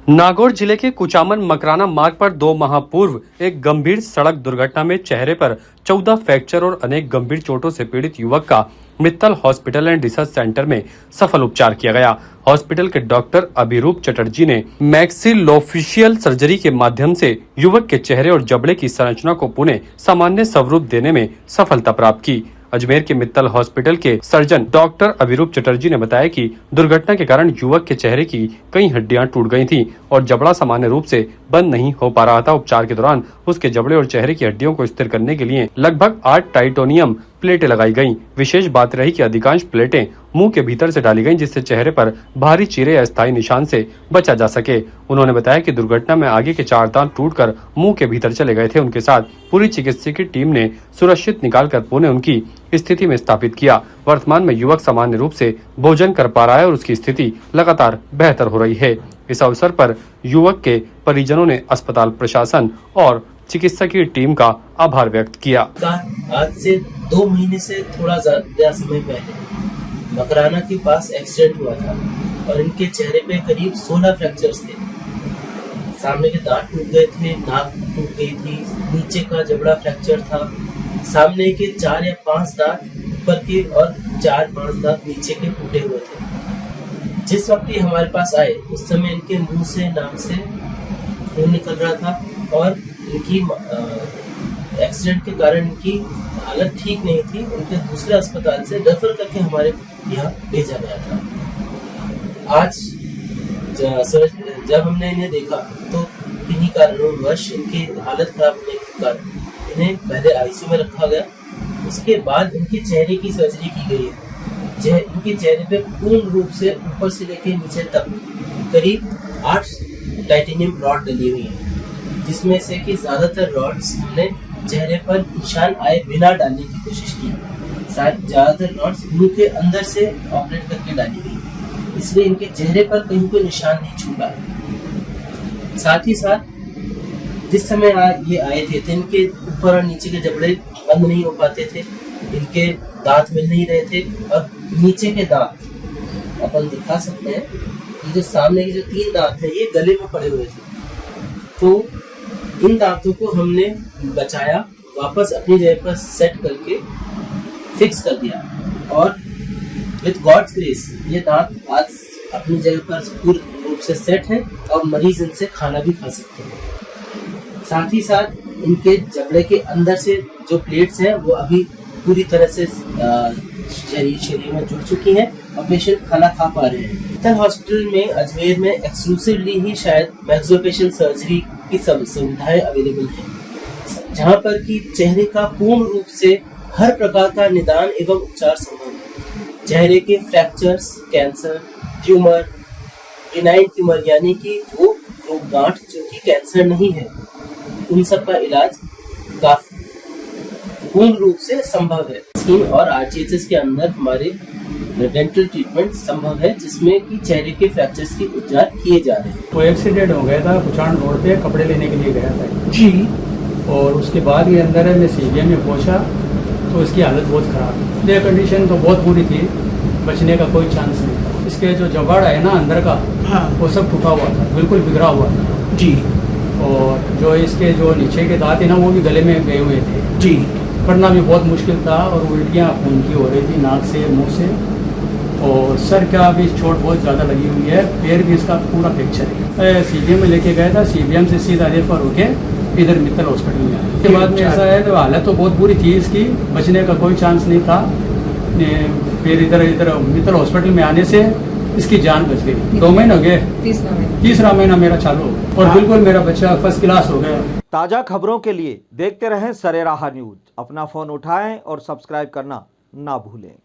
नागौर जिले के कुचामन मकराना मार्ग पर 2 माह पूर्व एक गंभीर सड़क दुर्घटना में चेहरे पर 14 फ्रैक्चर और अनेक गंभीर चोटों से पीड़ित युवक का Mittal hospital and research centre में सफल उपचार किया गया। हॉस्पिटल के डॉक्टर अभिरूप चटर्जी ने मैक्सिलोफेशियल सर्जरी के माध्यम से युवक के चेहरे और जबड़े की संरचना को पुनः सामान्य स्वरूप देने में सफलता प्राप्त की। अजमेर के मित्तल हॉस्पिटल के सर्जन डॉक्टर अभिरूप चटर्जी ने बताया कि दुर्घटना के कारण युवक के चेहरे की कई हड्डियां टूट गई थीं और जबड़ा सामान्य रूप से बंद नहीं हो पा रहा था। उपचार के दौरान उसके जबड़े और चेहरे की हड्डियों को स्थिर करने के लिए लगभग 8 टाइटेनियम प्लेटें लगाई गईं। विशेष बात रही कि अधिकांश प्लेटें मुंह के भीतर से डाली गईं, जिससे चेहरे पर भारी चीरे या स्थायी निशान से बचा जा सके। उन्होंने बताया कि दुर्घटना में आगे के 4 दांत टूटकर मुंह के भीतर चले गए थे। उनके साथ पूरी चिकित्सकीय टीम ने सुरक्षित निकालकर पुनः उनकी स्थिति में स्थापित किया। वर्तमान में युवक सामान्य रूप से भोजन कर पा रहा है और उसकी स्थिति लगातार बेहतर हो रही है। इस अवसर पर युवक के परिजनों ने अस्पताल प्रशासन और चिकित्सकीय टीम का आभार व्यक्त किया। आज से 2 महीने से थोड़ा ज्यादा समय पहले मकराना के पास एक्सीडेंट हुआ था और इनके चेहरे पे करीब 16 फ्रैक्चर्स थे। सामने के दांत टूट गए थे, नाक टूट गई थी, नीचे का जबड़ा फ्रैक्चर था, सामने के 4 या 5 दांत ऊपर के और 4-5 दांत नीचे के टूटे हुए थे। जिस वक्त ये हमारे पास आए उस समय इनके मुंह से, नाक से खून निकल रहा था और इनकी एक्सीडेंट के कारण इनकी हालत ठीक नहीं थी। उनके दूसरे अस्पताल से रेफर करके हमारे यहाँ भेजा गया था। आज जब हमने इन्हें देखा तो किन्हीं कारणवश इनकी हालत खराब होने के कारण इन्हें पहले आईसीयू में रखा गया। उसके बाद इनके चेहरे की सर्जरी की गई है। इनके चेहरे पे पूर्ण रूप से ऊपर से लेकर नीचे तक करीब 8 टाइटेनियम रॉड डली हुई है, जिसमें से कि ज्यादातर रॉड्स हमने चेहरे पर निशान आए बिना डालने की कोशिश की। ज्यादातर रॉड्स मुंह के अंदर से ऑपरेट करके डाली गई, इसलिए इनके चेहरे पर कहीं कोई निशान नहीं छूटा है। साथ ही साथ जिस समय ये आए थे तो इनके ऊपर और नीचे के जबड़े बंद नहीं हो पाते थे, इनके दांत मिल नहीं रहे थे और नीचे के दांत अपन दिखा सकते हैं। ये जो सामने के जो 3 दांत है ये गले में पड़े हुए थे, तो इन दांतों को हमने बचाया, वापस अपनी जगह पर सेट करके फिक्स कर दिया और विद गॉड्स ग्रेस ये दांत आज अपनी जगह पर पूर्ण रूप से सेट है और मरीज इनसे खाना भी खा सकते हैं। साथ ही साथ इनके जबड़े के अंदर से जो प्लेट्स हैं वो अभी पूरी तरह से शरीर में जुड़ चुकी हैं और पेशेंट खाना खा पा रहे हैं। मित्तल हॉस्पिटल में अजमेर में एक्सक्लूसिवली ही शायद मैक्सिलोफेशियल सर्जरी की सुविधाएं अवेलेबल हैं, जहां पर कि चेहरे का पूर्ण रूप से हर प्रकार का निदान एवं उपचार संभव है। चेहरे के fractures, cancer, tumour, benign tumour यानी कि वो गांठ जो कि कैंसर नहीं है, उन सब का इलाज काफी पूर्ण रूप से संभव है। स्किन और आरजीएचएस के अंदर हमारे डेंटल ट्रीटमेंट संभव है, जिसमें कि चेहरे के फ्रैक्चर्स के उपचार किए जा रहे हैं। वो एक्सीडेंट हो गया था, कुचान रोड पे कपड़े लेने के लिए गया था जी, और उसके बाद ये अंदर है, मैं सीबीएम में पहुंचा तो इसकी हालत बहुत ख़राब थी। कंडीशन तो बहुत बुरी थी, बचने का कोई चांस नहीं था। इसके जो जबाड़ है ना अंदर का, हाँ, वो सब टूटा हुआ था, बिल्कुल बिगड़ा हुआ था जी, और जो इसके जो नीचे के दांत है ना वो भी गले में गए हुए थे जी, पढ़ना भी बहुत मुश्किल था और उल्टियाँ खून की हो रही थी नाक से, मुंह से, और सर का भी चोट बहुत ज़्यादा लगी हुई है। पैर भी इसका पूरा फ्रैक्चर है। सीबीएम में लेके गया था, सीबीएम से सीधा रेफर होके इधर मित्तल हॉस्पिटल में आया। उसके बाद में ऐसा है तो हालत तो बहुत बुरी थी इसकी, बचने का कोई चांस नहीं था। फिर इधर मित्तल हॉस्पिटल में आने से इसकी जान बच गई। 2 महीने हो गए, तीसरा महीना मेरा चालू हो गया और बिल्कुल मेरा बच्चा फर्स्ट क्लास हो गया। ताज़ा खबरों के लिए देखते रहें सरेराह न्यूज। अपना फ़ोन उठाएं और सब्सक्राइब करना ना भूलें।